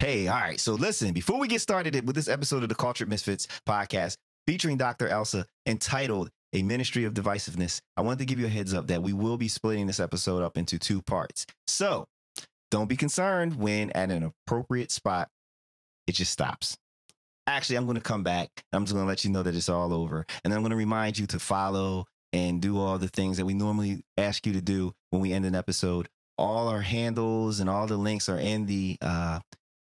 Hey, all right. So listen, before we get started with this episode of the Cultured Misfits podcast featuring Dr. Elsa entitled A Ministry of Divisiveness, I wanted to give you a heads up that we will be splitting this episode up into 2 parts. So don't be concerned when at an appropriate spot, it just stops. Actually, I'm going to come back. I'm just going to let you know that it's all over. And then I'm going to remind you to follow and do all the things that we normally ask you to do when we end an episode. All our handles and all the links are in the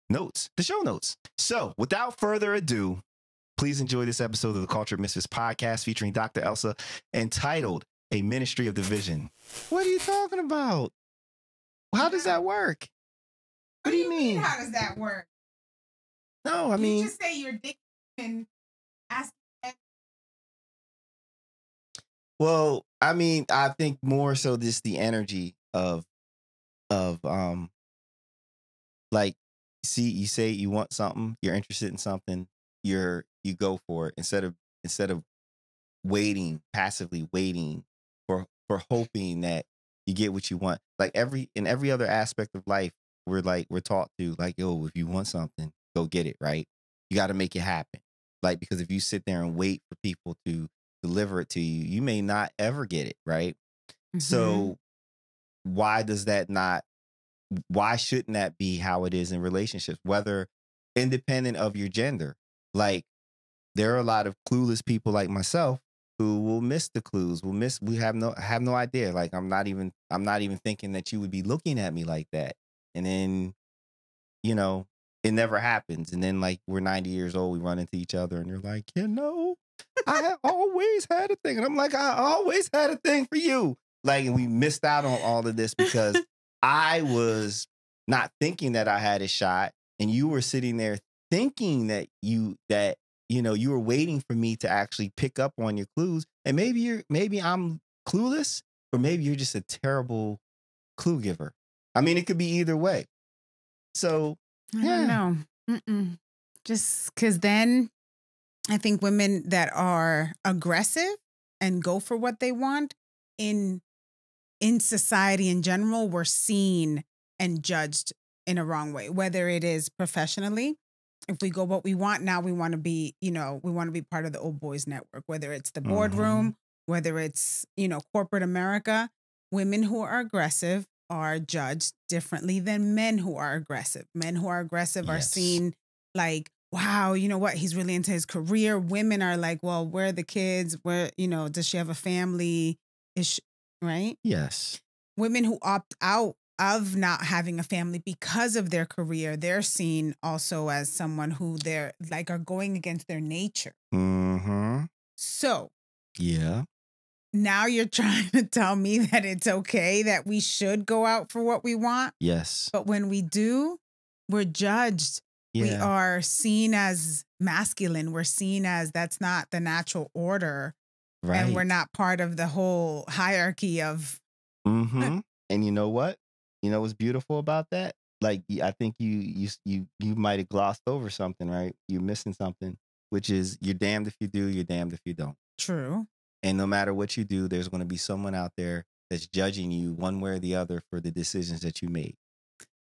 notes, the show notes. So without further ado, please enjoy this episode of the Cultured Misfits podcast featuring Dr. Elsa entitled A Ministry of Division. What are you talking about? How does that work? What do you mean? How does that work? No, I mean, you just say your dick and ask. Well, I mean, I think more so just the energy of like, see, you say you want something, you're interested in something, you go for it instead of passively waiting for hoping that you get what you want. Like in every other aspect of life, we're taught to like, yo, if you want something, go get it, right? You got to make it happen. Like, because if you sit there and wait for people to deliver it to you, you may not ever get it, right? Mm-hmm. So why shouldn't that be how it is in relationships, whether independent of your gender? Like, there are a lot of clueless people like myself who will miss the clues. We have no idea. Like, I'm not even thinking that you would be looking at me like that. And then, it never happens. And then, like, we're 90 years old, we run into each other and you're like, I have always had a thing. And I'm like, I always had a thing for you. Like, and we missed out on all of this because I was not thinking that I had a shot, and you were sitting there thinking that you were waiting for me to actually pick up on your clues. And maybe I'm clueless, or maybe you're just a terrible clue giver. I mean, it could be either way. So I don't know. Just because then I think women that are aggressive and go for what they want in society in general, were seen and judged in a wrong way, whether it is professionally. If we go what we want, now we want to be, we want to be part of the old boys network, whether it's the boardroom, whether it's, corporate America. Women who are aggressive are judged differently than men who are aggressive. Men who are aggressive are seen like, wow, you know what? He's really into his career. Women are like, well, where are the kids? Where, does she have a family? Right? Yes. Women who opt out of not having a family because of their career, they're seen also as someone who they're like are going against their nature. Mm-hmm. So, yeah. Now you're trying to tell me that it's okay that we should go out for what we want? Yes. But when we do, we're judged. Yeah. We are seen as masculine. We're seen as that's not the natural order. Right. And we're not part of the whole hierarchy of. Mm-hmm. And you know what? You know what's beautiful about that? Like, I think you might have glossed over something, right? You're missing something, which is you're damned if you do, you're damned if you don't. True. And no matter what you do, there's going to be someone out there that's judging you one way or the other for the decisions that you made.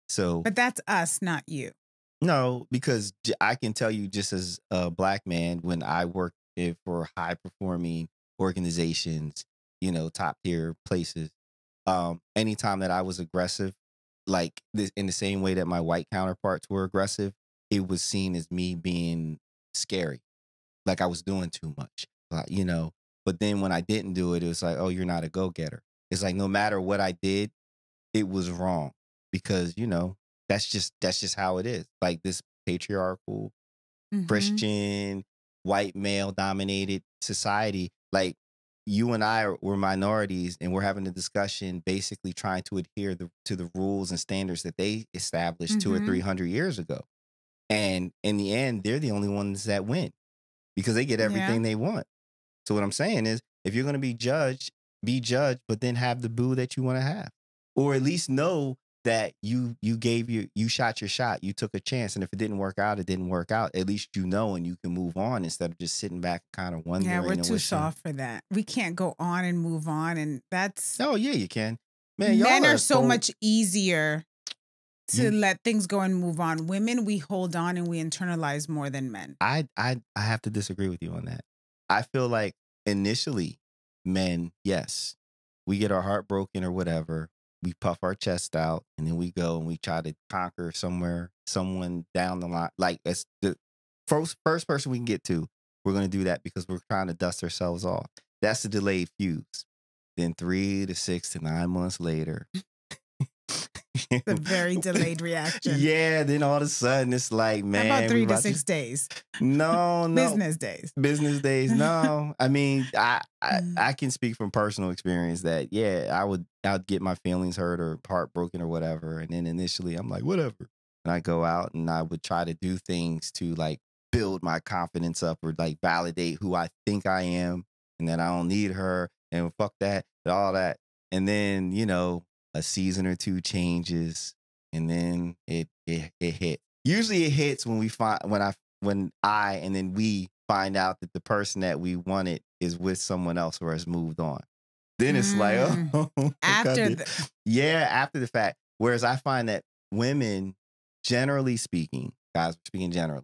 So, but that's us, not you. No, because I can tell you, just as a Black man, when I worked for high performing organizations, top tier places, anytime that I was aggressive, like this, in the same way that my white counterparts were aggressive, it was seen as me being scary, like I was doing too much, but then when I didn't do it, it was like, oh, you're not a go-getter. It's like, no matter what I did, it was wrong, because that's just how it is. Like, this patriarchal Christian white male dominated society, like, you and I were minorities, and we're having a discussion basically trying to adhere to the rules and standards that they established 200 or 300 years ago. And in the end, they're the only ones that win because they get everything they want. So what I'm saying is, if you're going to be judged, but then have the boo that you want to have, or at least know that you shot your shot, you took a chance, and if it didn't work out, it didn't work out. At least and you can move on instead of just sitting back kind of wondering. Yeah, we're too soft for that. We can't go on and move on, and that's. Oh yeah, you can. Man, men are so much easier to let things go and move on. Women, we hold on and we internalize more than men. I have to disagree with you on that. I feel like initially, men, yes, we get our heart broken or whatever. We puff our chest out and then we go and we try to conquer someone down the line. Like that's the first person we can get to. We're going to do that because we're trying to dust ourselves off. That's the delayed fuse. Then 3 to 6 to 9 months later. It's a very delayed reaction. Yeah, then all of a sudden it's like, man. How about 3 to 6 days? No. Business days. Business days, no. I mean, I can speak from personal experience that, yeah, I'd get my feelings hurt or heartbroken or whatever. And then initially I'm like, whatever. And I go out and I would try to do things to like build my confidence up or like validate who I think I am and that I don't need her and fuck that and all that. And then, a season or two changes and then it hits. Usually it hits when we and then we find out that the person that we wanted is with someone else or has moved on. Then it's like, oh, after the fact. Whereas I find that women, generally speaking, guys speaking generally,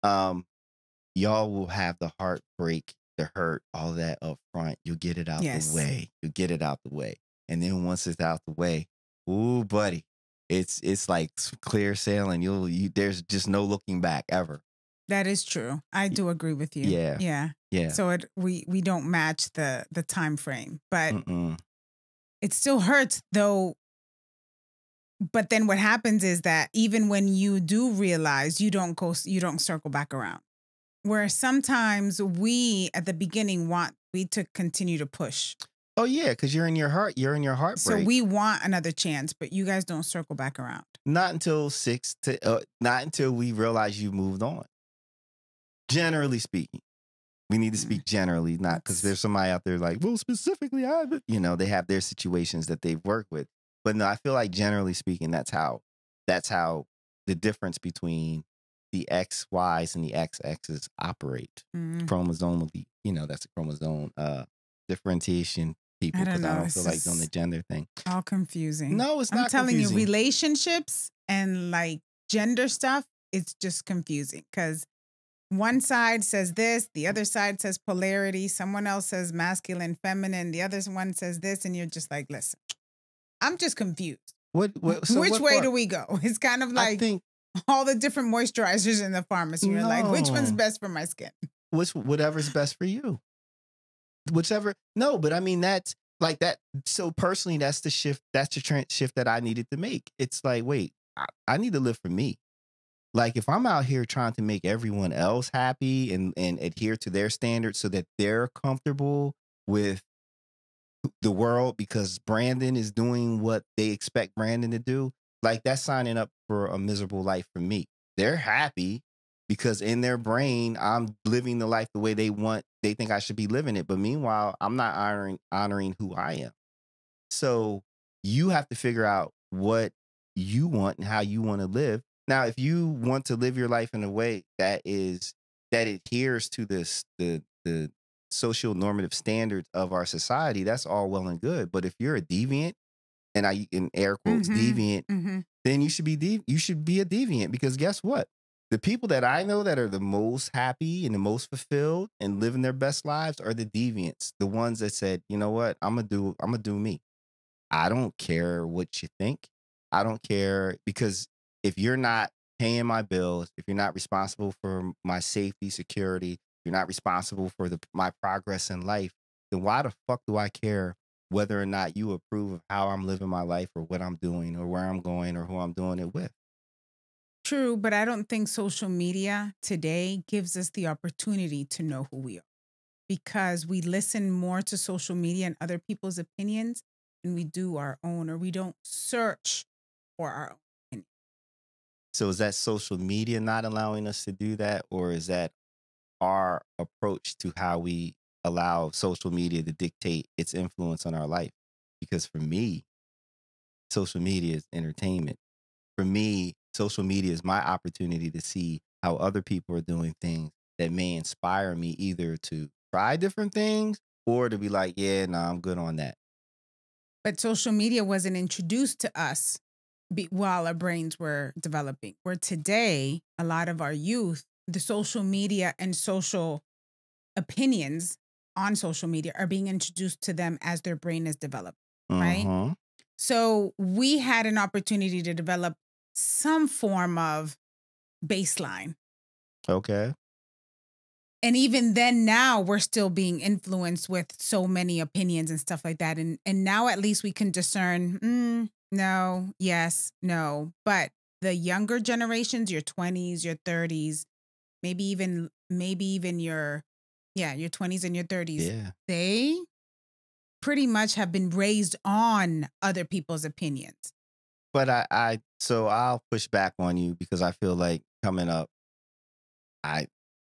y'all will have the heartbreak, the hurt, all that up front. You'll get it out the way. And then once it's out the way, ooh, buddy, it's like clear sailing. There's just no looking back ever. That is true. I do agree with you. Yeah. So we don't match the time frame, but it still hurts though. But then what happens is that even when you do realize, you don't circle back around. Where sometimes we at the beginning want to continue to push. Oh yeah, because you're in your heartbreak. So we want another chance, but you guys don't circle back around. Not until not until we realize you moved on. Generally speaking, we need to speak generally, not because there's somebody out there like, well, specifically, they have their situations that they've worked with. But no, I feel like generally speaking, that's how the difference between the XYs and the XXs operate chromosomally. That's a chromosome differentiation. People, I don't know. I don't feel like doing the gender thing. All confusing. No, it's not. I'm telling confusing. you, relationships and like gender stuff, it's just confusing because one side says this, the other side says polarity, someone else says masculine, feminine, the other one says this, and you're just like, listen, I'm just confused. Which way do we go? It's kind of like all the different moisturizers in the pharmacy. You're like, which one's best for my skin? Whatever's best for you. Whichever. No, but I mean, that's like that. So personally, that's the shift. That's the shift that I needed to make. It's like, wait, I need to live for me. Like if I'm out here trying to make everyone else happy and adhere to their standards so that they're comfortable with the world because Brandon is doing what they expect Brandon to do, like that's signing up for a miserable life for me. They're happy because in their brain, I'm living the life the way they want. They think I should be living it. But meanwhile, I'm not honoring who I am. So you have to figure out what you want and how you want to live. Now, if you want to live your life in a way that adheres to the social normative standards of our society, that's all well and good. But if you're a deviant, and I in air quotes deviant, then you should be a deviant because guess what? The people that I know that are the most happy and the most fulfilled and living their best lives are the deviants, the ones that said, you know what, I'm gonna do me. I don't care what you think. I don't care because if you're not paying my bills, if you're not responsible for my safety, security, if you're not responsible for my progress in life, then why the fuck do I care whether or not you approve of how I'm living my life or what I'm doing or where I'm going or who I'm doing it with? True, but I don't think social media today gives us the opportunity to know who we are because we listen more to social media and other people's opinions than we do our own, or we don't search for our own opinion. So is that social media not allowing us to do that, or is that our approach to how we allow social media to dictate its influence on our life? Because for me, social media is entertainment. For me, social media is my opportunity to see how other people are doing things that may inspire me either to try different things or to be like, yeah, no, I'm good on that. But social media wasn't introduced to us while our brains were developing. Where today, a lot of our youth, the social media and social opinions on social media are being introduced to them as their brain is developed, right? Mm-hmm. So we had an opportunity to develop some form of baseline. Okay. And even then, now we're still being influenced with so many opinions and stuff like that. And now at least we can discern, no, yes, no. But the younger generations, your 20s, your 30s, maybe even your 20s and your 30s, Yeah. they pretty much have been raised on other people's opinions. But so I'll push back on you because I feel like coming up,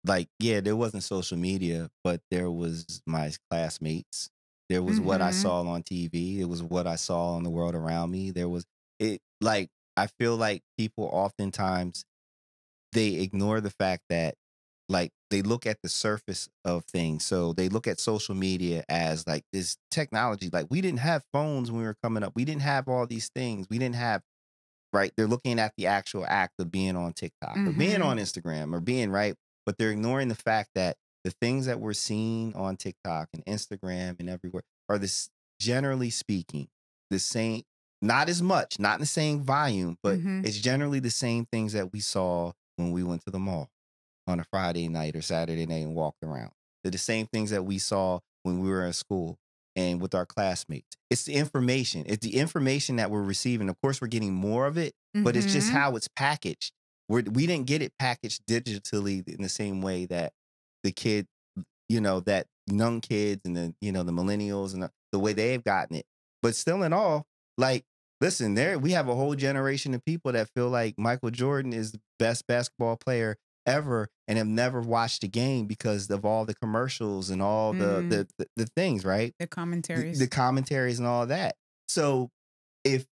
there wasn't social media, but there was my classmates. There was what I saw on TV. It was what I saw in the world around me. I feel like people oftentimes they ignore the fact that they look at the surface of things. So they look at social media as like this technology. Like we didn't have phones when we were coming up. We didn't have all these things. We didn't have, right? They're looking at the actual act of being on TikTok or being on Instagram or being right. But they're ignoring the fact that the things that we're seeing on TikTok and Instagram and everywhere are this, generally speaking, the same, not as much, not in the same volume, but it's generally the same things that we saw when we went to the mall on a Friday night or Saturday night and walked around. They're the same things that we saw when we were in school and with our classmates. It's the information. It's the information that we're receiving. Of course, we're getting more of it, but it's just how it's packaged. We didn't get it packaged digitally in the same way that the kid, that young kids and the millennials and the way they've gotten it. But still in all, listen, we have a whole generation of people that feel like Michael Jordan is the best basketball player ever and have never watched a game because of all the commercials and all the things, right? The commentaries. The commentaries and all of that. So if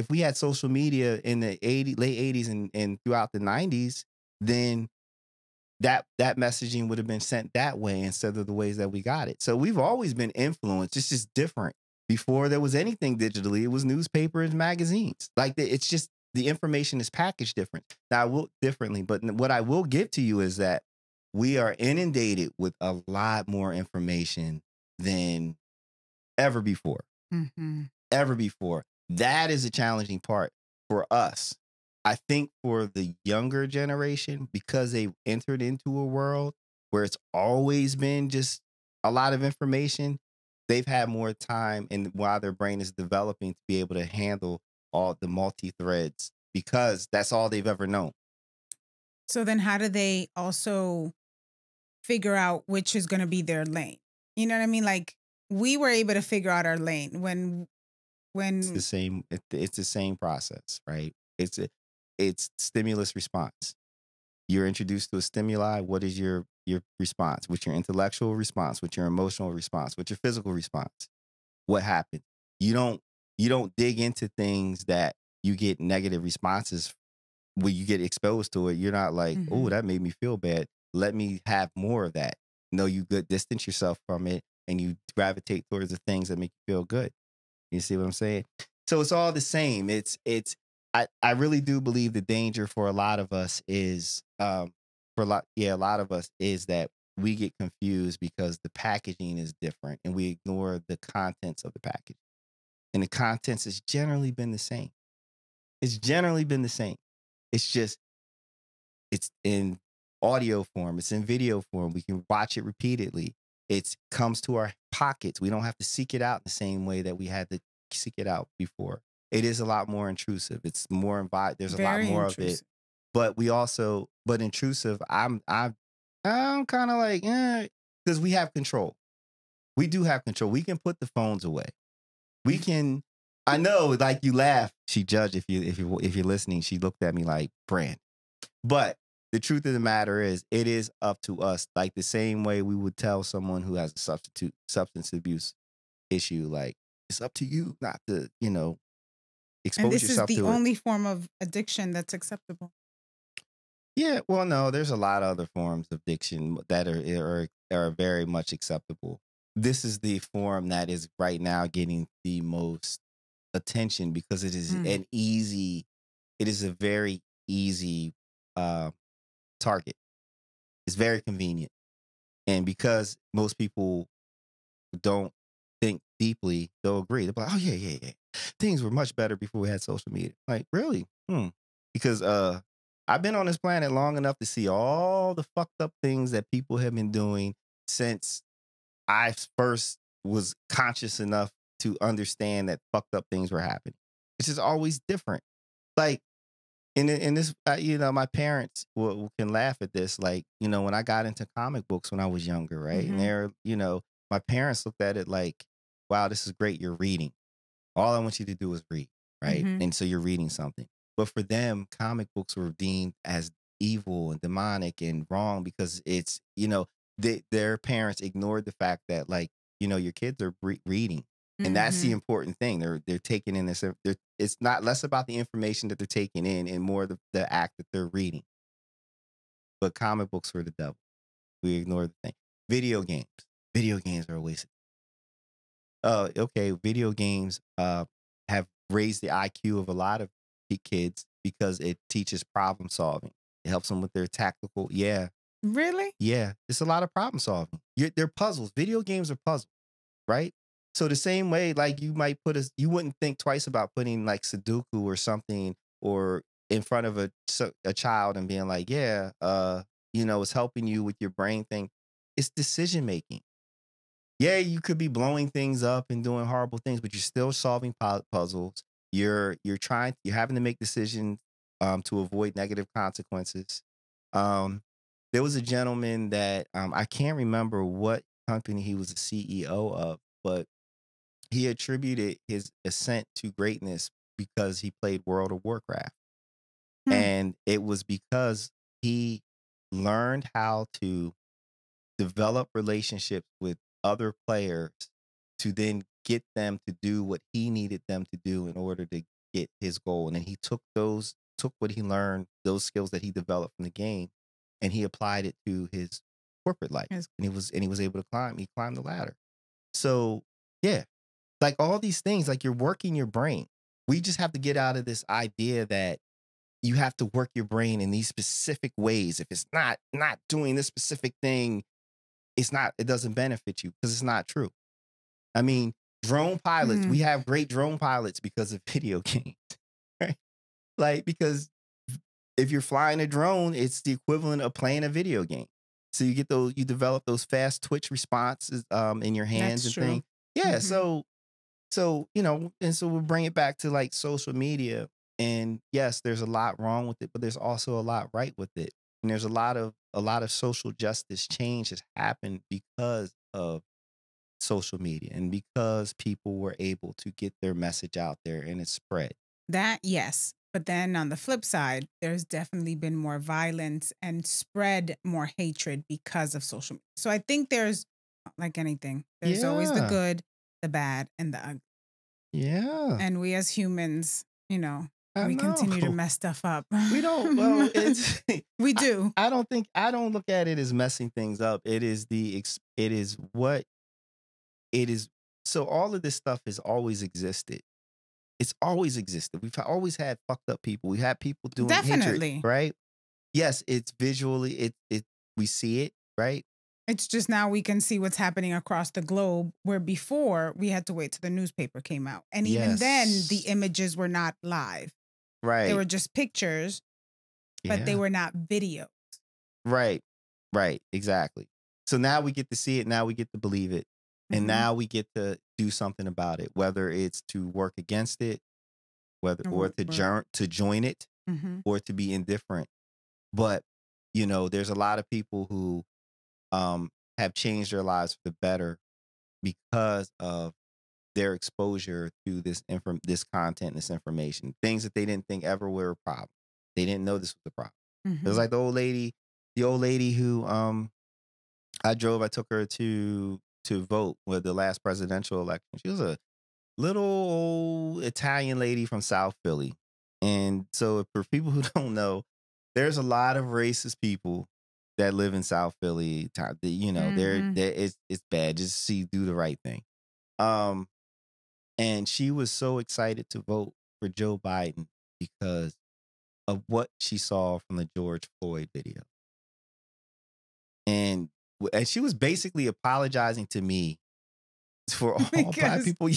we had social media in the late 80s and throughout the 90s, then that messaging would have been sent that way instead of the ways that we got it. So we've always been influenced. It's just different. Before there was anything digitally, it was newspapers, magazines. It's just the information is packaged differently. But what I will give to you is that we are inundated with a lot more information than ever before. Ever before. That is a challenging part for us. I think for the younger generation, because they've entered into a world where it's always been just a lot of information, they've had more time and while their brain is developing to be able to handle all the multi-threads because that's all they've ever known. So then how do they also figure out which is going to be their lane? You know what I mean? Like we were able to figure out our lane when it's the same process, right? It's stimulus response. You're introduced to a stimuli. What is your response? What's your intellectual response? What's your emotional response? What's your physical response? What happened? You don't dig into things that you get negative responses when you get exposed to it. You're not like, oh, that made me feel bad. Let me have more of that. No, you distance yourself from it and you gravitate towards the things that make you feel good. You see what I'm saying? So it's all the same. I really do believe the danger for a lot of us is a lot of us is that we get confused because the packaging is different and we ignore the contents of the package. And the contents has generally been the same. It's generally been the same. It's just, it's in audio form. It's in video form. We can watch it repeatedly. It comes to our pockets. We don't have to seek it out the same way that we had to seek it out before. It is a lot more intrusive. It's more there's a lot more of it. But intrusive, I'm kind of like, because we have control. We do have control. We can put the phones away. We can. I know, like you laugh. She judged if you're listening. She looked at me like, Brand. But the truth of the matter is, it is up to us. Like the same way we would tell someone who has a substance abuse issue, like it's up to you not to, expose yourself to it. And this is the only form of addiction that's acceptable. Yeah, well, no, there's a lot of other forms of addiction that are very much acceptable. This is the form that is right now getting the most attention because it is it is a very easy uh, target. It's very convenient. And because most people don't think deeply, they'll agree. They'll be like, oh, yeah, yeah, yeah. Things were much better before we had social media. Like, really? Because I've been on this planet long enough to see all the fucked up things that people have been doing since I first was conscious enough to understand that fucked up things were happening. It's just always different. Like, in this, my parents can laugh at this. Like, when I got into comic books when I was younger, right? And my parents looked at it like, wow, this is great. You're reading. All I want you to do is read, right? And so you're reading something. But for them, comic books were deemed as evil and demonic and wrong because it's, their parents ignored the fact that, like, your kids are reading. And that's the important thing. They're taking in this. It's not less about the information that they're taking in and more the act that they're reading. But comic books were the devil. We ignore the thing. Video games. Video games are a waste. Okay. Video games have raised the IQ of a lot of kids because it teaches problem solving. It helps them with their tactical. Yeah. Really? Yeah. It's a lot of problem solving. They're puzzles. Video games are puzzles, right? So the same way, like you might you wouldn't think twice about putting like Sudoku or something or in front of a child and being like, yeah, it's helping you with your brain thing. It's decision making. Yeah, you could be blowing things up and doing horrible things, but you're still solving puzzles. You're having to make decisions to avoid negative consequences. There was a gentleman that I can't remember what company he was the CEO of, but he attributed his ascent to greatness because he played World of Warcraft. And it was because he learned how to develop relationships with other players to then get them to do what he needed them to do in order to get his goal. And then he took what he learned, those skills that he developed from the game, and he applied it to his corporate life. Yes. And he was able to he climbed the ladder. So yeah, like all these things, like you're working your brain. We just have to get out of this idea that you have to work your brain in these specific ways. If it's not doing this specific thing, it doesn't benefit you because it's not true. I mean, drone pilots, we have great drone pilots because of video games, right? Like, because if you're flying a drone, it's the equivalent of playing a video game. So you develop those fast twitch responses in your hands. That's and things. Yeah. So, and so we'll bring it back to like social media. And yes, there's a lot wrong with it, but there's also a lot right with it. And there's a lot of social justice change has happened because of social media and because people were able to get their message out there and it spread. That, yes. But then on the flip side, there's definitely been more violence and spread more hatred because of social media. So I think there's, like anything, there's always the good, the bad, and the ugly. Yeah. And we as humans, continue to mess stuff up. We don't. Well, it's we do. I don't look at it as messing things up. It is what it is. So all of this stuff has always existed. It's always existed. We've always had fucked up people. We had people doing definitely hatred, right? Yes, it's visually we see it, right? It's just now we can see what's happening across the globe, where before we had to wait till the newspaper came out. And even then, the images were not live. Right. They were just pictures, but they were not videos. Right. Right. Exactly. So now we get to see it. Now we get to believe it. And now we get to do something about it, whether it's to work against it, or to join it, or to be indifferent. But, there's a lot of people who have changed their lives for the better because of their exposure to this content, this information, things that they didn't think ever were a problem. They didn't know this was a problem. It was like the old lady who I took her to vote with the last presidential election. She was a little old Italian lady from South Philly. And so for people who don't know, there's a lot of racist people that live in South Philly. It's bad. Just do the right thing. And she was so excited to vote for Joe Biden because of what she saw from the George Floyd video. And she was basically apologizing to me for all black people,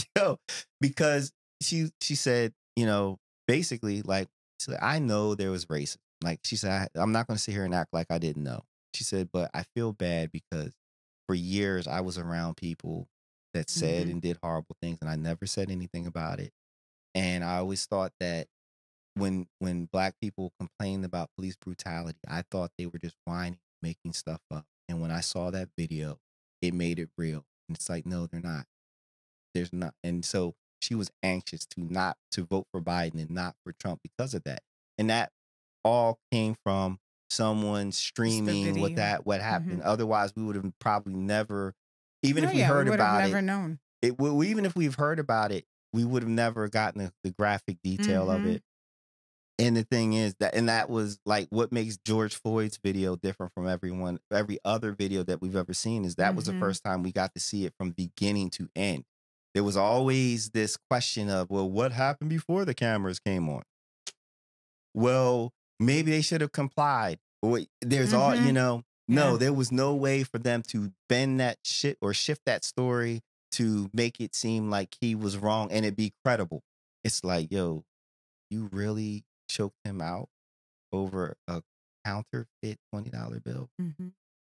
because she said, basically, like, she said, I know there was racism. Like, she said, I'm not going to sit here and act like I didn't know. She said, but I feel bad because for years I was around people that said and did horrible things, and I never said anything about it. And I always thought that when black people complained about police brutality, I thought they were just whining, making stuff up. And when I saw that video, it made it real. And it's like, no, they're not. There's not. And so she was anxious to vote for Biden and not for Trump because of that. And that all came from someone streaming what happened. Otherwise, we would have probably never, even if we heard about it, never known. Even if we've heard about it, we would have never gotten the graphic detail of it. And the thing is that was like what makes George Floyd's video different from every other video that we've ever seen is that was the first time we got to see it from beginning to end. There was always this question of, well, what happened before the cameras came on? Well, maybe they should have complied. There's all, no, there was no way for them to bend that shit or shift that story to make it seem like he was wrong and it be credible. It's like, yo, you really choked him out over a counterfeit $20 bill?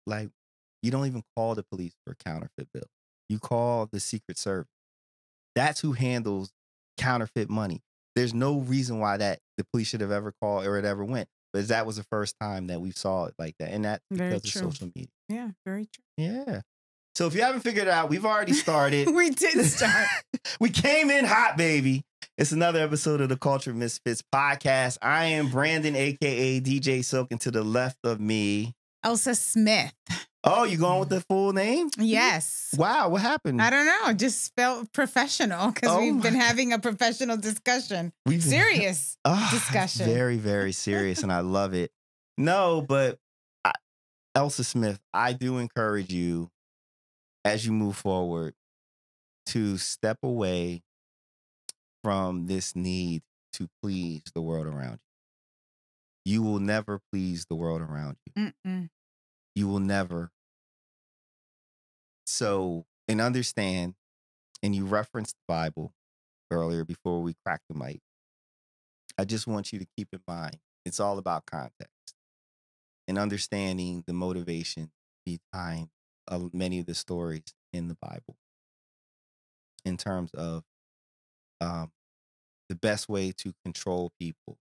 Like, you don't even call the police for a counterfeit bill. You call the Secret Service. That's who handles counterfeit money. There's no reason why that the police should have ever called or it ever went. But that was the first time that we saw it like that. And that's because of social media. Yeah, very true. Yeah. So if you haven't figured it out, we've already started. We did start. We came in hot, baby. It's another episode of the Cultured Misfits podcast. I am Brandon, a.k.a. DJ Silk, and to the left of me, Elsa Smith. Oh, you going with the full name? Yes. Wow, what happened? I don't know. Just felt professional because we've been having a professional discussion. Serious discussion. Very, very serious, and I love it. No, but Elsa Smith, I do encourage you as you move forward to step away from this need to please the world around you. You will never please the world around you. You will never. So, and understand, and you referenced the Bible earlier before we cracked the mic. I just want you to keep in mind, it's all about context and understanding the motivation behind many of the stories in the Bible in terms of the best way to control people.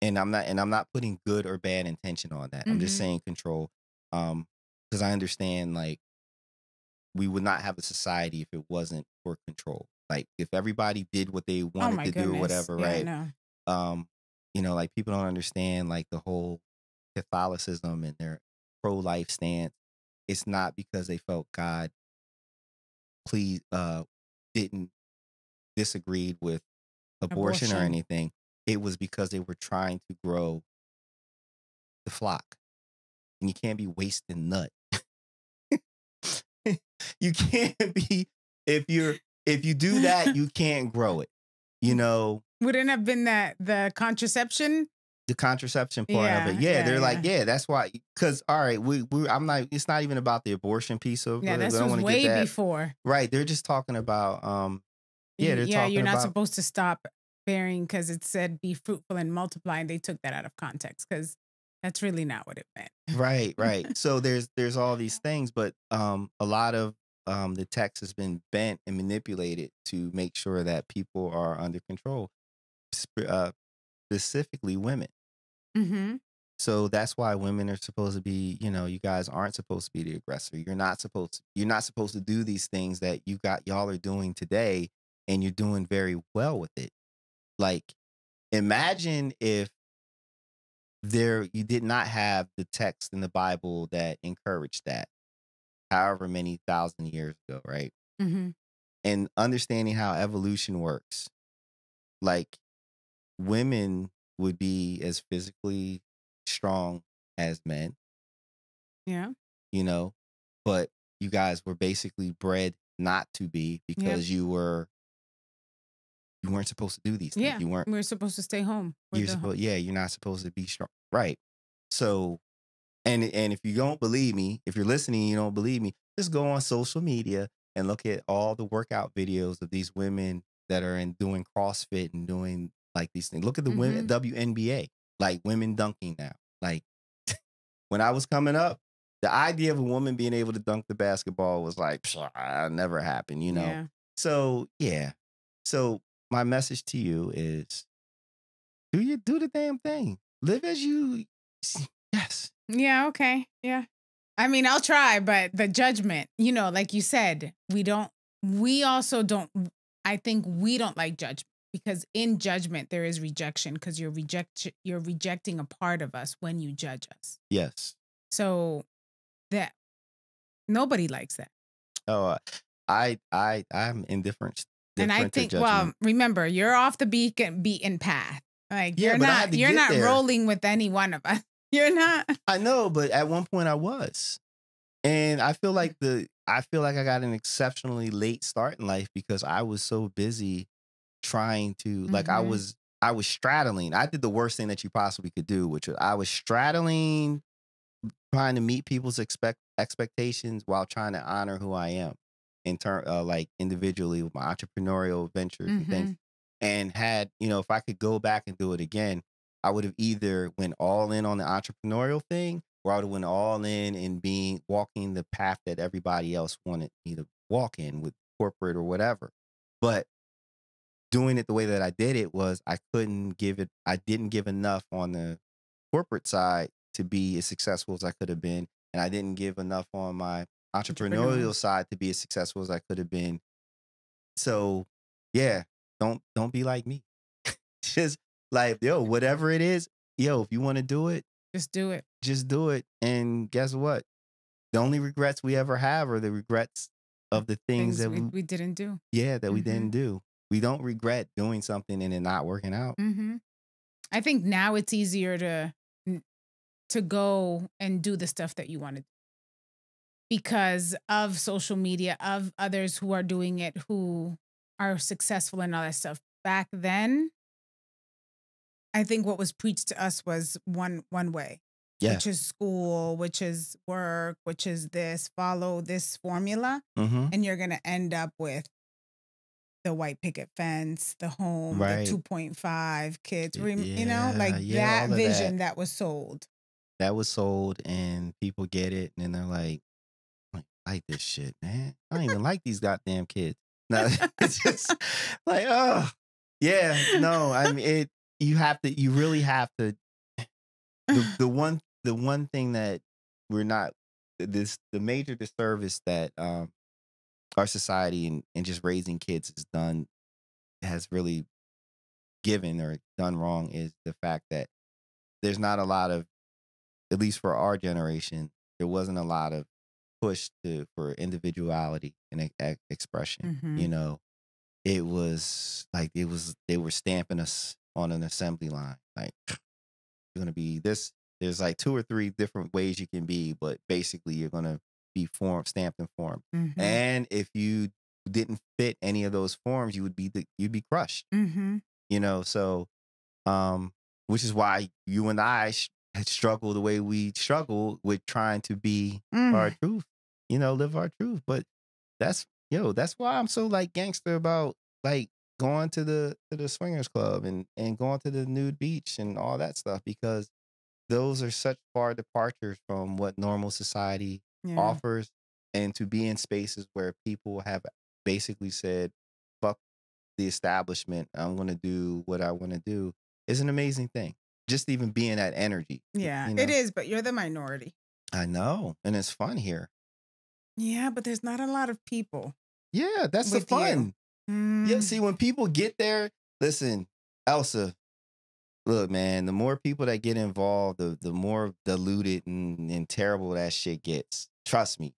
And I'm not putting good or bad intention on that. I'm just saying control. Because I understand, like, we would not have a society if it wasn't for control. Like, if everybody did what they wanted to do or whatever, right? Like, people don't understand, like, the whole Catholicism and their pro-life stance. It's not because they felt God didn't disagreed with abortion or anything. It was because they were trying to grow the flock. And you can't be wasting nut. You can't be, if you do that, you can't grow it. Wouldn't have been the contraception? The contraception part of it. They're like, that's why. Because, all right, it's not even about the abortion piece of it. This was way before. Right. They're just talking about, you're not supposed to stop bearing because it said be fruitful and multiply, and they took that out of context because that's really not what it meant. Right. So there's all these things, but a lot of the text has been bent and manipulated to make sure that people are under control, specifically women. So that's why women are supposed to be, you guys aren't supposed to be the aggressor. You're not supposed to do these things that y'all are doing today, and you're doing very well with it. Like, imagine if you did not have the text in the Bible that encouraged that, however many thousand years ago, right? And understanding how evolution works, like, women would be as physically strong as men. Yeah. But you guys were basically bred not to be because you weren't supposed to do these things. Yeah, You weren't. we're supposed to stay home. You're not supposed to be strong, right? So, and if you don't believe me, if you're listening, and you don't believe me, just go on social media and look at all the workout videos of these women that are doing CrossFit and doing like these things. Look at the women WNBA, like women dunking now. Like when I was coming up, the idea of a woman being able to dunk the basketball was like, never happened, you know? Yeah. So, yeah. So my message to you is do the damn thing. Live as you, yes. Yeah, okay. Yeah. I mean, I'll try, but the judgment, like you said, we also don't, I think we don't like judgment because in judgment, there is rejection because you're rejecting a part of us when you judge us. Yes. So that nobody likes that. Oh, I'm indifferent. And I think, well, remember, you're off the beaten path. Like you're not rolling with any one of us. You're not. I know, but at one point I was. And I feel like I got an exceptionally late start in life because I was so busy trying to like I was straddling. I did the worst thing that you possibly could do, which was I was straddling trying to meet people's expectations while trying to honor who I am in turn like individually with my entrepreneurial ventures and things. And had, if I could go back and do it again, I would have either went all in on the entrepreneurial thing or I would have went all in walking the path that everybody else wanted me to walk in with corporate or whatever. But doing it the way that I did it was I didn't give enough on the corporate side to be as successful as I could have been. And I didn't give enough on my entrepreneurial side to be as successful as I could have been. So yeah, don't be like me. Just like, whatever it is, if you want to do it, just do it. Just do it. And guess what? The only regrets we ever have are the regrets of the things that we didn't do. Yeah, that we didn't do. We don't regret doing something and it not working out. I think now it's easier to go and do the stuff that you want to do because of social media, of others who are doing it, who are successful and all that stuff. Back then, I think what was preached to us was one way, which is school, which is work, which is this, follow this formula, and you're going to end up with the white picket fence, the home, the 2.5 kids, that vision that was sold. That was sold and people get it and they're like this shit, man. I don't even like these goddamn kids. No, it's just like, oh, yeah, no. I mean, you really have to. The one thing that we're not the major disservice that our society and just raising kids has really given or done wrong is the fact that there's not a lot of, at least for our generation, there wasn't a lot of push for individuality and expression. It was like they were stamping us on an assembly line. Like, you're gonna be this. There's like 2 or 3 different ways you can be, but basically you're gonna be stamped and formed. And if you didn't fit any of those forms, you'd be crushed. So which is why you and I had struggled the way we struggled with trying to be our truth, live our truth. But that's why I'm so like gangster about like going to the swingers club and going to the nude beach and all that stuff, because those are such far departures from what normal society offers. And to be in spaces where people have basically said, fuck the establishment, I'm going to do what I want to do, is an amazing thing. Just even being that energy. Yeah, it is, but you're the minority. I know. And it's fun here. Yeah, but there's not a lot of people. Yeah, that's the fun. Yeah, see, when people get there, listen, Elsa, look, man, the more people that get involved, the more diluted and terrible that shit gets. Trust me.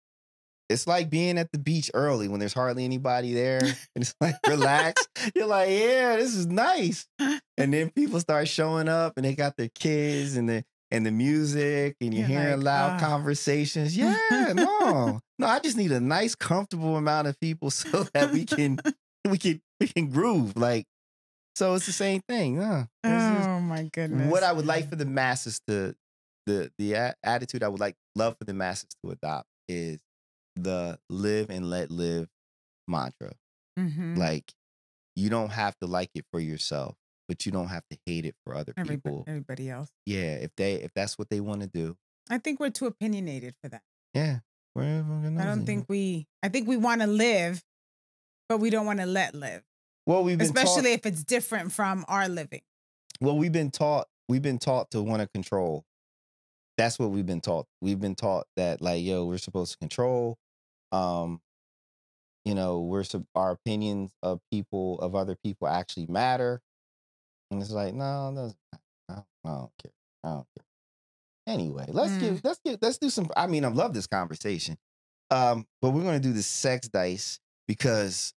It's like being at the beach early when there's hardly anybody there. And it's like, relax. You're like, yeah, this is nice. And then people start showing up and they got their kids and and the music and you're You're hearing like, loud conversations. Yeah, no. No, I just need a nice, comfortable amount of people so that we can groove. Like, so it's the same thing. Oh my goodness. What I would like for the masses to the attitude I would love for the masses to adopt is the live and let live mantra. Like, you don't have to like it for yourself, but you don't have to hate it for other people. Everybody else. Yeah, if that's what they want to do. I think we're too opinionated for that. Yeah. I think we want to live, but we don't want to let live. Well, especially if it's different from our living. Well, we've been taught to want to control. That's what we've been taught. We've been taught that, like, yo, we're supposed to control. Our opinions of other people actually matter. And it's like, no, it doesn't matter. I don't care. I don't care. Anyway, let's do some. I mean, I love this conversation. But we're gonna do the sex dice because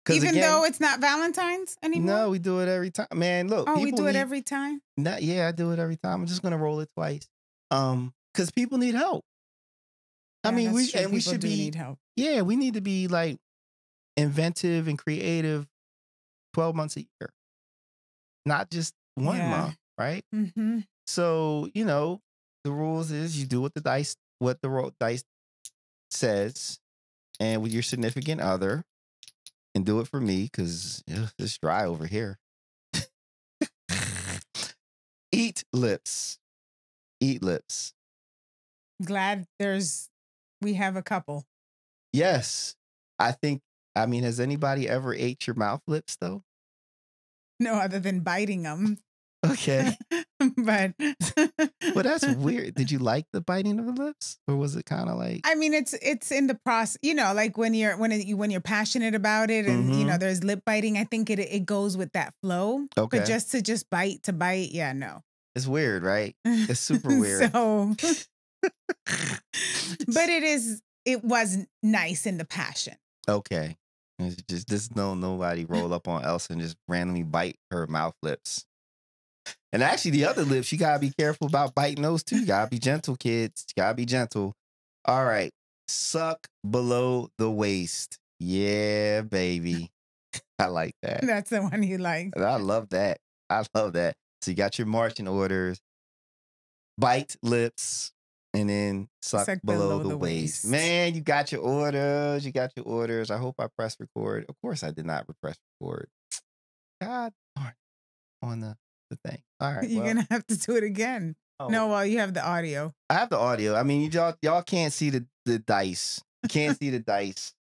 even though it's not Valentine's anymore. No, we do it every time. Man, look. Oh, we do it every time? Yeah, I do it every time. I'm just gonna roll it twice. Because people need help. Yeah, I mean, we should need help. Yeah, we need to be like inventive and creative 12 months a year. Not just 1 month, right? Mm-hmm. So, the rules is you do what the dice says, and with your significant other, and do it for me because it's dry over here. Eat lips. Glad we have a couple. Yes. Has anybody ever ate your mouth lips though? No, other than biting them. Okay. But well, that's weird. Did you like the biting of the lips, or was it kind of like? I mean, it's in the process. Like when you're passionate about it, and there's lip biting. I think it goes with that flow. Okay. But just bite, yeah, no. It's weird, right? It's super weird. So, but it was nice in the passion. Okay. It's just nobody roll up on Elsa and just randomly bite her mouth lips. And actually, the other lips, you gotta be careful about biting those too. You gotta be gentle, kids. You gotta be gentle. All right. Suck below the waist. Yeah, baby. I like that. That's the one you like. I love that. So you got your marching orders. Bite lips. And then suck below the waist. Man, you got your orders. I hope I press record. Of course, I did not press record. God darn. On the thing. All right. You're gonna have to do it again. Oh. No, well, you have the audio. I have the audio. I mean, y'all can't see the dice. You can't see the dice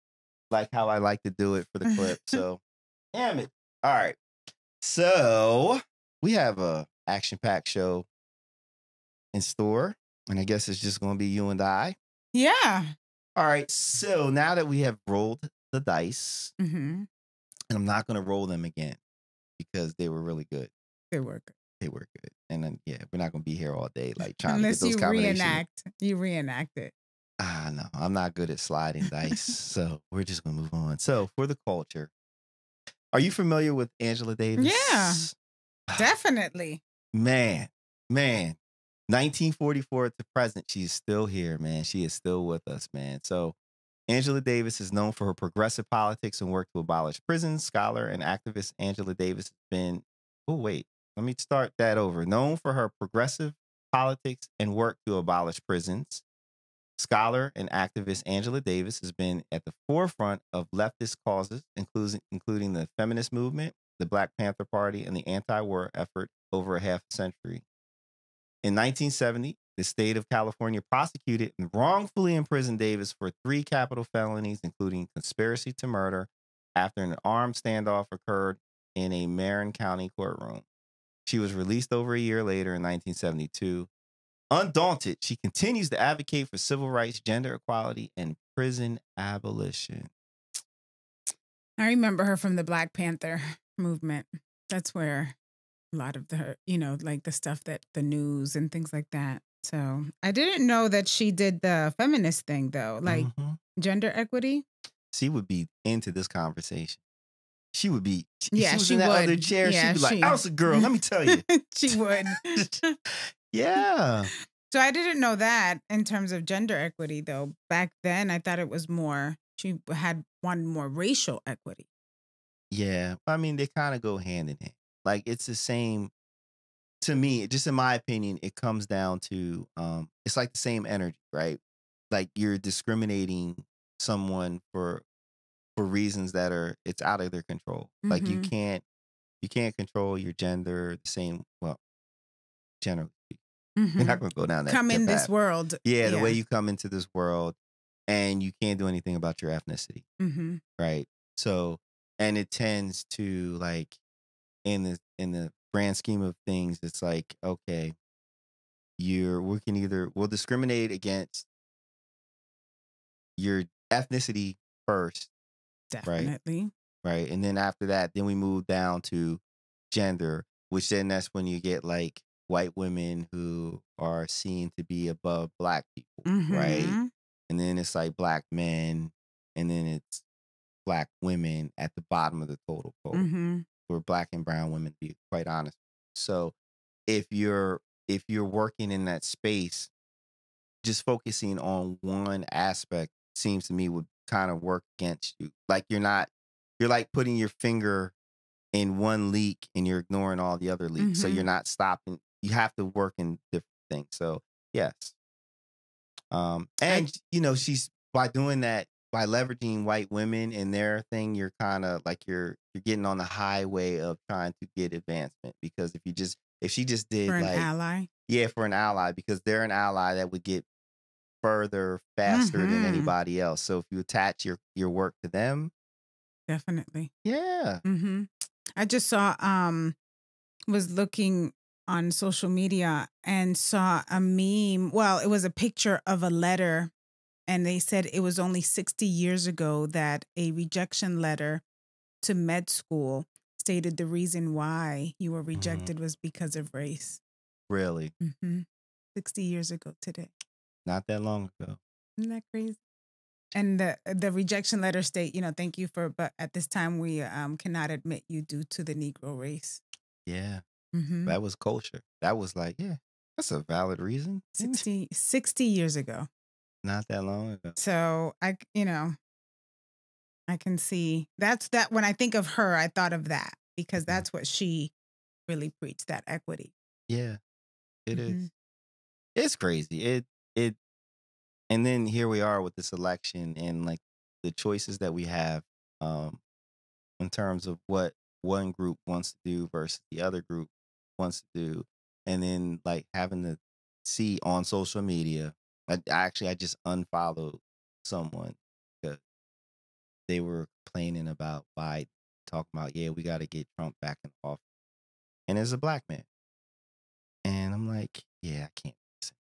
like how I like to do it for the clip. So, damn it. All right. So we have a action-packed show in store. And I guess it's just going to be you and I. Yeah. All right. So now that we have rolled the dice, and I'm not going to roll them again because they were really good. They were good. And then, we're not going to be here all day like trying to get those combinations. You reenact it. No, I'm not good at sliding dice. So we're just going to move on. So for the culture, are you familiar with Angela Davis? Yeah, definitely. Man. 1944 to present, she's still here, man. She is still with us, man. So Angela Davis is known for her progressive politics and work to abolish prisons. Scholar and activist Angela Davis has been... Oh, wait. Let me start that over. Known for her progressive politics and work to abolish prisons. Scholar and activist Angela Davis has been at the forefront of leftist causes, including the feminist movement, the Black Panther Party, and the anti-war effort over a half century. In 1970, the state of California prosecuted and wrongfully imprisoned Davis for 3 capital felonies, including conspiracy to murder, after an armed standoff occurred in a Marin County courtroom. She was released over a year later in 1972. Undaunted, she continues to advocate for civil rights, gender equality, and prison abolition. I remember her from the Black Panther movement. That's where a lot of like the stuff that the news and things like that. So I didn't know that she did the feminist thing though, like gender equity. She would be into this conversation. she would be. Yeah, she was she in that would. other chair. Yeah, She'd be like, she- Elsa, girl, let me tell you. She would. Yeah. So I didn't know that in terms of gender equity, though. Back then, I thought it was more, she had one more racial equity. Yeah. I mean, they kind of go hand in hand. Like, it's the same. To me, just in my opinion, it comes down to it's like the same energy, right? Like you're discriminating someone for reasons that are it's out of their control. Like you can't control your gender the same. Well, generally, you're not going to go down that Come in path. this world. Yeah, the way you come into this world, and you can't do anything about your ethnicity, right? So, and it tends to like in the grand scheme of things, it's like okay, we'll discriminate against your ethnicity first, Definitely. right? And then after that, then we move down to gender, which then that's when you get like white women who are seen to be above black people, right? And then it's like black men, and then it's black women at the bottom of the total total, for black and brown women, to be quite honest. So if you're working in that space, just focusing on one aspect seems to me would kind of work against you. Like you're like putting your finger in one leak and you're ignoring all the other leaks. So you're not stopping. You have to work in different things. So yes. And she's by doing that, by leveraging white women in their thing, you're kind of like you're getting on the highway of trying to get advancement, because if she just did For an like ally. Yeah, for an ally, because they're an ally that would get further faster than anybody else. So if you attach your work to them, Definitely. yeah. I just saw was looking on social media and saw a meme. Well, it was a picture of a letter, and they said it was only 60 years ago that a rejection letter to med school stated the reason why you were rejected was because of race. Really? 60 years ago today. Not that long ago. Isn't that crazy? And the rejection letter state, thank you but at this time we cannot admit you due to the Negro race. Yeah. That was culture. That was like, yeah, that's a valid reason. 60 years ago. Not that long ago. So I can see that when I think of her, I thought of that, because that's what she really preached, that equity. Yeah, it is. It's crazy. It, and then here we are with this election and like the choices that we have, in terms of what one group wants to do versus the other group wants to do. And then like having to see on social media, I just unfollowed someone because they were complaining about Biden, talking about, yeah, we got to get Trump back in office. And as a black man. And I'm like, yeah, I can't listen.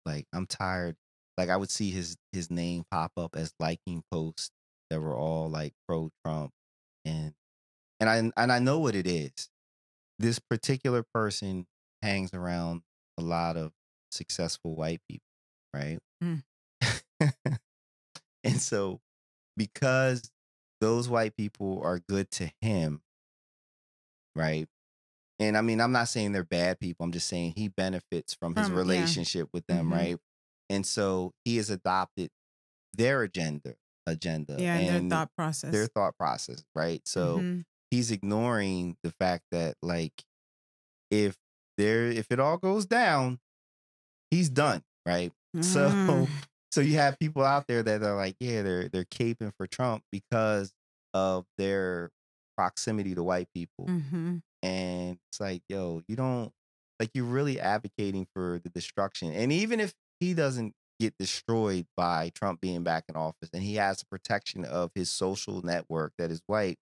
Like, I'm tired. Like, I would see his name pop up as liking posts that were all like pro Trump. And I know what it is. This particular person hangs around a lot of successful white people, right? And so because those white people are good to him, right? And I mean, I'm not saying they're bad people. I'm just saying he benefits from his relationship with them, right? And so he has adopted their agenda. Yeah, and their thought process. Right? So he's ignoring the fact that like if it all goes down, he's done, right? So you have people out there that are like, yeah, they're caping for Trump because of their proximity to white people. And it's like, yo, you don't, like, you're really advocating for the destruction. And even if he doesn't get destroyed by Trump being back in office and he has the protection of his social network that is white,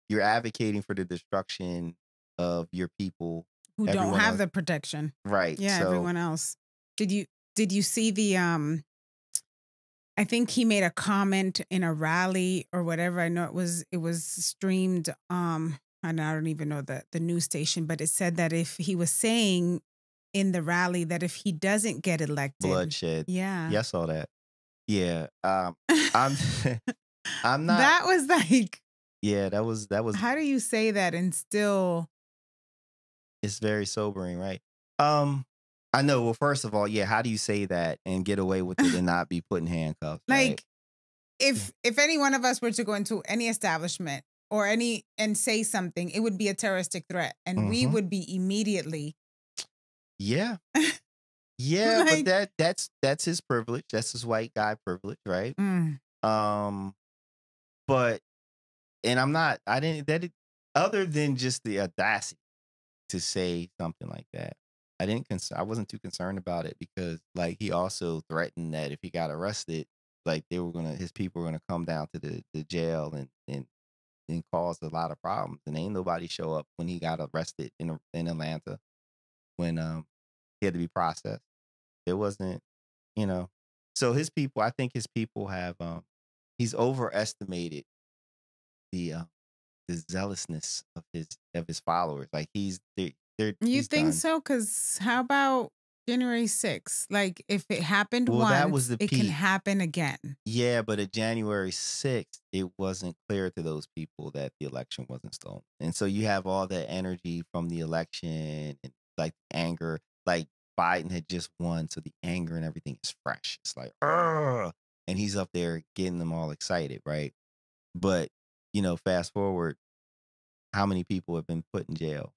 you're advocating for the destruction of your people who don't have the protection. Right. Yeah, so, everyone else. Did you see the I think he made a comment in a rally or whatever. I know it was streamed and I don't even know the news station, but it said that if he was saying in the rally that if he doesn't get elected, bloodshed. Yeah. Yeah, I saw that. Yeah. I'm not. That was like, Yeah, that was How do you say that and still it's very sobering, right? Um, I know. Well, first of all, yeah, how do you say that and get away with it and not be put in handcuffs, right? like if any one of us were to go into any establishment or any and say something, it would be a terroristic threat and we Mm-hmm. would be immediately Yeah. Yeah, but like that's his privilege. That's his white guy privilege, right? mm, Um, but and I'm not I didn't that it, other than just the audacity to say something like that. I wasn't too concerned about it because like he also threatened that if he got arrested, like his people were gonna come down to the jail and cause a lot of problems. And ain't nobody show up when he got arrested in Atlanta when he had to be processed. It wasn't, you know. So his people, I think his people have he's overestimated the zealousness of his followers. Like you he's think done. so? Because how about January 6th? Like, if it happened Well, that was once, the it can peak. happen again. Yeah, but at January 6th, it wasn't clear to those people that the election wasn't stolen. And so you have all that energy from the election and like anger. Like Biden had just won, so the anger and everything is fresh. It's like, "Ugh," and he's up there getting them all excited, right? But, fast forward, how many people have been put in jail?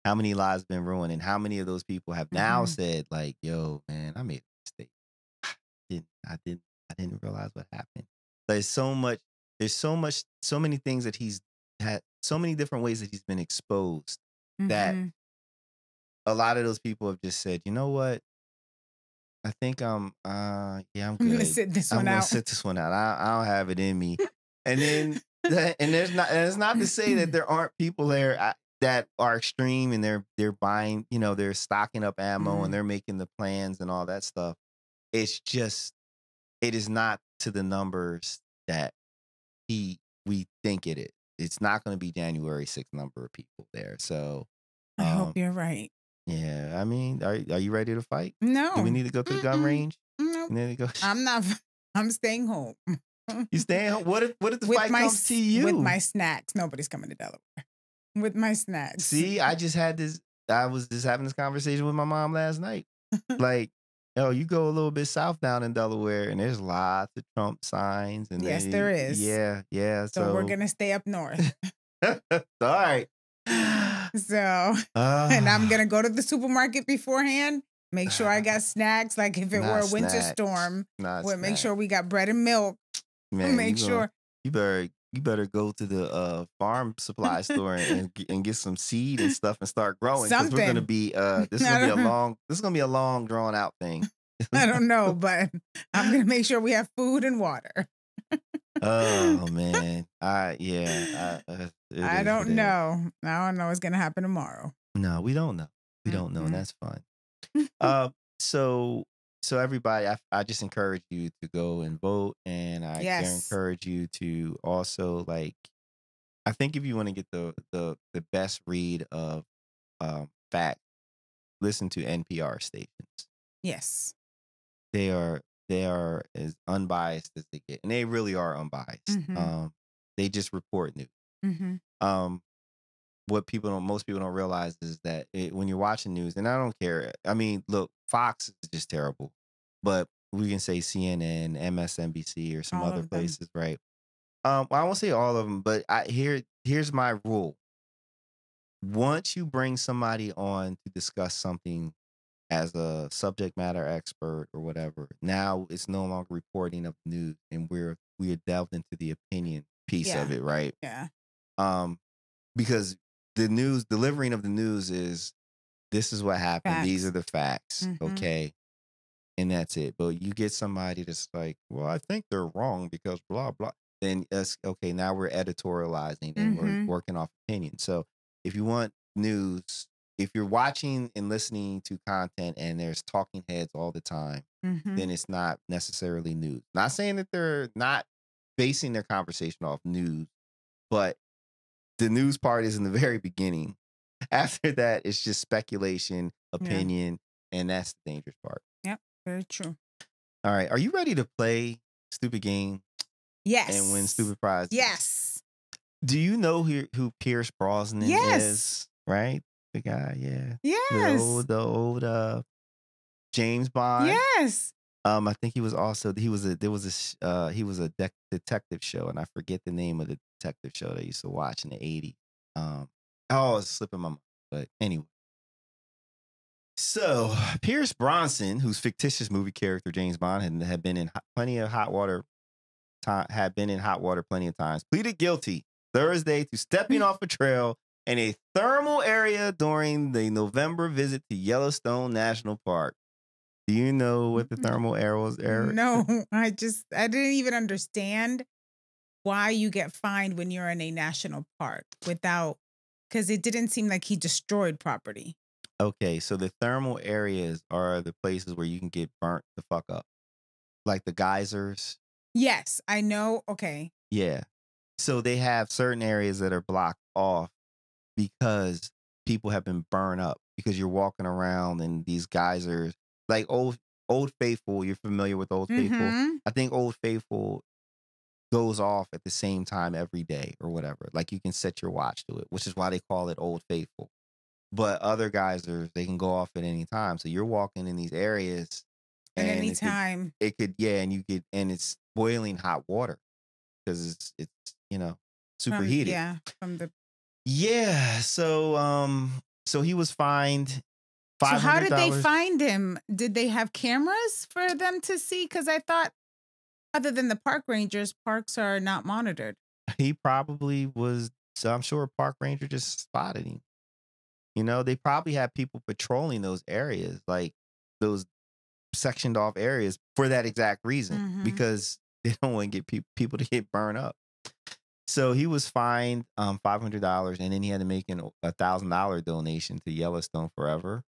How many lives have been ruined? And how many of those people have now Mhm. said, like, yo, man, I made a mistake. didn't I didn't I didn't realize what happened. There's so many things that he's had, so many different ways that he's been exposed that Mhm. a lot of those people have just said, you know what? I think yeah, I'm I'm gonna good. sit this I'm one gonna out. sit this one out. I don't have it in me. And then and it's not to say that there aren't people there that are extreme and they're buying, they're stocking up ammo and Mm. they're making the plans and all that stuff. It's just it is not to the numbers that we think it is. It's not going to be January 6th number of people there. So, I hope um, you're right. yeah, I mean, are you ready to fight? Do we No. need to go to the gun Mm-mm. range? Nope. And then it go. I'm not. I'm staying home. You staying home? What if the fight comes to With you? my snacks. Nobody's coming to Delaware. With my snacks. See, I was just having this conversation with my mom last night. Like, oh, you go a little bit south down in Delaware, and there's lots of Trump signs, and Yes, there is. yeah, yeah. So we're So, gonna stay up north. all right. So, and I'm Ah, gonna go to the supermarket beforehand. Make sure I got snacks. Like if it were not a winter snacks, storm, not we'll make snacks. sure we got bread and milk. Man, Make sure. you better go to the farm supply store and get some seed and stuff and start growing because we're gonna Something. be I don't, this is gonna be a long drawn out thing. I don't know, but I'm gonna make sure we have food and water. Oh man, it I is what don't it is. know. I don't know what's gonna happen tomorrow. No, we don't know. We don't know, and Mm-mm. that's fine. Uh, so everybody, I just encourage you to go and vote, and I Yes. encourage you to also like. I think if you want to get the best read of fact, listen to NPR stations. Yes. They are they are as unbiased as they get, and they really are unbiased. Mm-hmm. They just report news. Mm-hmm. Um, most people don't realize is that when you're watching news, and I don't care. I mean, look, Fox is just terrible, but we can say CNN, MSNBC, or some All other of them. places, right? I won't say all of them, but here's my rule. Once you bring somebody on to discuss something as a subject matter expert or whatever, now it's no longer reporting of news, and we're delved into the opinion piece of Yeah. it, right? Yeah. Um, because the news delivering of the news is this is what happened, these are Facts. the facts, Mm-hmm. okay, and that's it. But you get somebody that's like, well, I think they're wrong because blah blah. Then it's okay. Now we're editorializing and we're Mm-hmm. working off opinion. So if you want news, if you're watching and listening to content and there's talking heads all the time, Mm-hmm. then it's not necessarily news. Not saying that they're not basing their conversation off news, but the news part is in the very beginning. After that, it's just speculation, Yeah. opinion, and that's the dangerous part. Yep. Very true. All right. Are you ready to play stupid game and win Yes. stupid prizes? Yes. Do you know who Pierce Brosnan Yes. is? Right, the guy. Yeah, Yes. the old James Bond. Yes. I think he was also he was a there was a he was a detective show, and I forget the name of the detective show that I used to watch in the 80s. Oh, it's slipping my mind. But anyway. So Pierce Bronson, whose fictitious movie character James Bond had been in plenty of hot water, had been in hot water plenty of times, pleaded guilty Thursday to stepping off a trail in a thermal area during the November visit to Yellowstone National Park. Do you know what the thermal area was? No, I didn't even understand why you get fined when you're in a national park because it didn't seem like he destroyed property. Okay, so the thermal areas are the places where you can get burnt the fuck up, like the geysers. Yes, I know. Okay. Yeah. So they have certain areas that are blocked off because people have been burned up because you're walking around and these geysers, like Old Faithful. You're familiar with Old Faithful? Mm-hmm. I think Old Faithful goes off at the same time every day or whatever. Like you can set your watch to it, which is why they call it Old Faithful. But other geysers, they can go off at any time. So you're walking in these areas At and any time. it could yeah, and it's boiling hot water because it's superheated. From the. Yeah. So he was fined So how did they $500. find him? Did they have cameras for them to see? Because I thought, other than the park rangers, parks are not monitored. He probably was. So I'm sure a park ranger just spotted him. They probably had people patrolling those areas, like those sectioned off areas, for that exact reason, because they don't want to get people to get burned up. So he was fined $500, and then he had to make a $1,000 donation to Yellowstone Forever.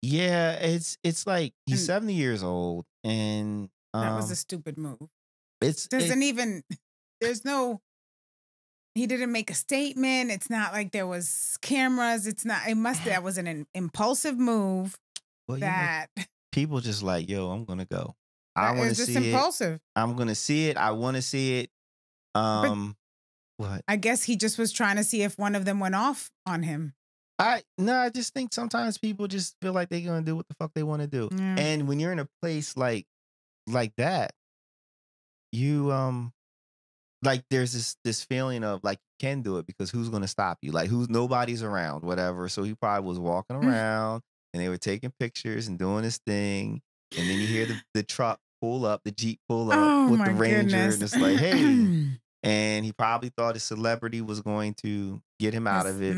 Yeah, it's like he's 70 years old, and that was a stupid move. There's no. He didn't make a statement. It's not like there was cameras. That was an impulsive move. Well, that people just like, yo, I'm gonna go. I want to see it. Impulsive. I'm gonna see it. I want to see it. What? I guess he just was trying to see if one of them went off on him. I just think sometimes people just feel like they're gonna do what the fuck they want to do. Yeah. And when you're in a place like that, you like there's this feeling of like you can do it because who's gonna stop you? Like nobody's around, whatever. So he probably was walking around and they were taking pictures and doing this thing. And then you hear the truck pull up, the Jeep pull up with the Ranger, and it's like, hey. And he probably thought a celebrity was going to get him out of it.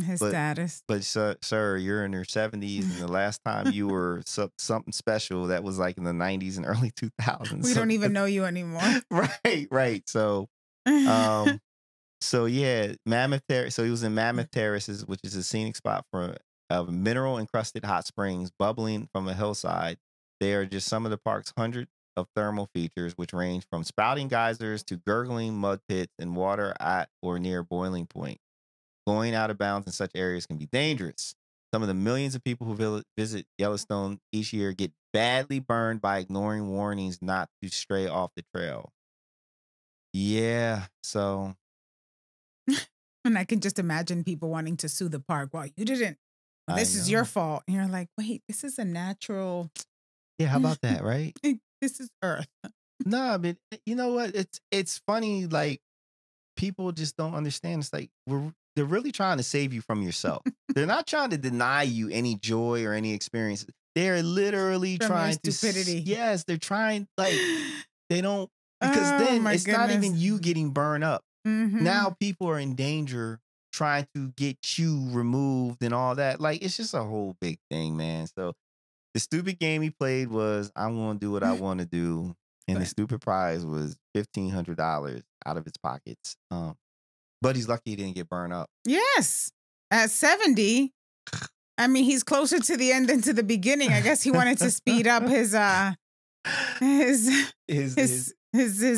His status. But sir, you're in your 70s, and the last time you were something special, that was like in the 90s and early 2000s. We don't even know you anymore. Right. So, so yeah, So he was in Mammoth Terraces, which is a scenic spot for mineral encrusted hot springs bubbling from a hillside. They are just some of the park's hundreds of thermal features, which range from spouting geysers to gurgling mud pits and water at or near boiling point. Going out of bounds in such areas can be dangerous. Some of the millions of people who visit Yellowstone each year get badly burned by ignoring warnings not to stray off the trail. Yeah, so. And I can just imagine people wanting to sue the park. Well, you didn't. This is your fault. And you're like, wait, this is a natural. Yeah, how about that, right? This is Earth. No, but you know what? It's funny. Like people just don't understand. It's like they're really trying to save you from yourself. They're not trying to deny you any joy or any experience. They're literally from trying your stupidity. Yes, they're trying. Like they don't because then it's not even you getting burned up. Now people are in danger trying to get you removed and all that. Like it's just a whole big thing, man. So. The stupid game he played was, I'm going to do what I want to do. And the stupid prize was $1,500 out of his pockets. But he's lucky he didn't get burned up. Yes. At 70, I mean, he's closer to the end than to the beginning. I guess he wanted to speed up his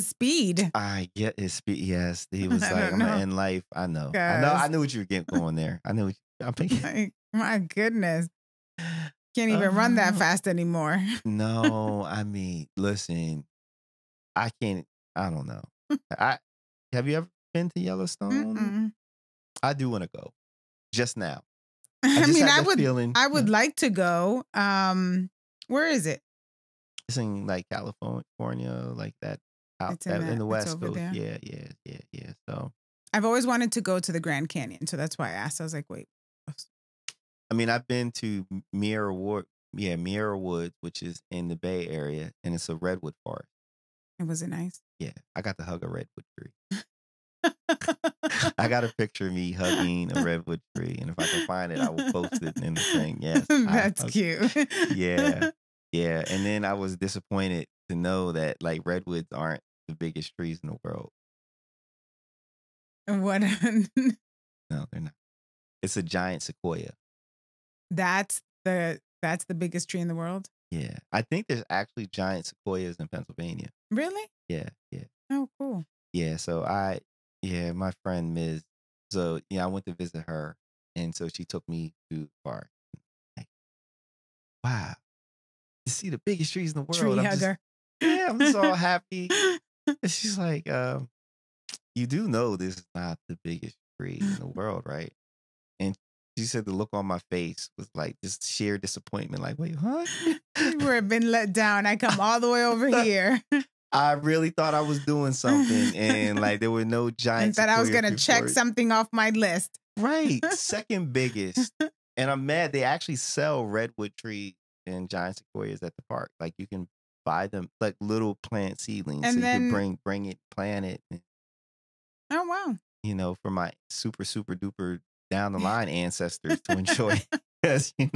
speed. I get his speed. Yes. He was like, I'm going to end life. I know. I knew what you were getting going there. I knew what I'm thinking. My goodness. Can't even run that fast anymore. No, I mean, listen, I don't know. I have you ever been to Yellowstone? Mm-mm. I do want to go. Just now. I just mean, had I that would, feeling. I would like to go. Where is it? It's in like California, like that out It's in that in that. the It's West over Coast. there. Yeah. So I've always wanted to go to the Grand Canyon, so that's why I asked. I was like, wait. I mean, I've been to Mirror Woods, which is in the Bay Area, and it's a redwood forest. Was it nice? Yeah, I got to hug a redwood tree. I got a picture of me hugging a redwood tree, and if I can find it, I will post it in the thing. Yes, that's cute. Yeah. And then I was disappointed to know that like redwoods aren't the biggest trees in the world. What? No, they're not. It's a giant sequoia. That's the biggest tree in the world. Yeah, I think there's actually giant sequoias in Pennsylvania. Really? Yeah. Oh, cool. Yeah, so my friend Ms. So I went to visit her, and so she took me to the park. Like, wow, to see the biggest trees in the world. Tree hugger. I'm just all happy. And she's like, you do know this is not the biggest tree in the world, right? And she said the look on my face was like just sheer disappointment. Like, wait, huh? You were been let down. I come all the way over here. I really thought I was doing something, and like there were no giant. And that I was gonna check something off my list. Right, second biggest. And I'm mad they actually sell redwood trees and giant sequoias at the park. Like you can buy them like little plant seedlings, And so then, you can bring it, plant it. Oh wow! For my super duper down the line ancestors to enjoy, because they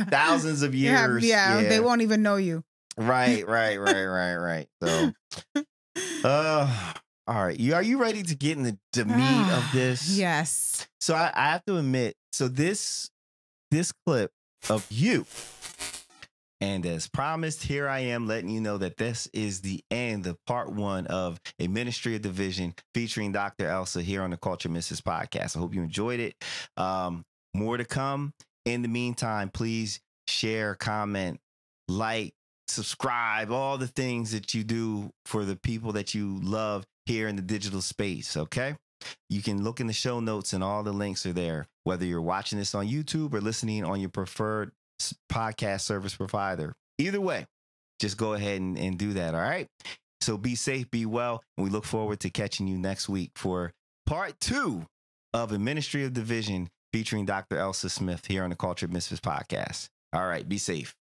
thousands of years. They won't even know you. Right. So, all right. Are you ready to get in the meat of this? Yes. So I have to admit, so this clip of you, and as promised, here I am letting you know that this is the end of part 1 of A Ministry of Division featuring Dr. Elsa here on the Cultured Misfits podcast. I hope you enjoyed it. More to come. In the meantime, please share, comment, like, subscribe, all the things that you do for the people that you love here in the digital space. Okay. You can look in the show notes and all the links are there, whether you're watching this on YouTube or listening on your preferred podcast service provider. Either way, just go ahead and do that. All right. So be safe, be well. And we look forward to catching you next week for part 2 of A Ministry of Division featuring Dr. Elsa Smith here on the Cultured Misfits podcast. All right. Be safe.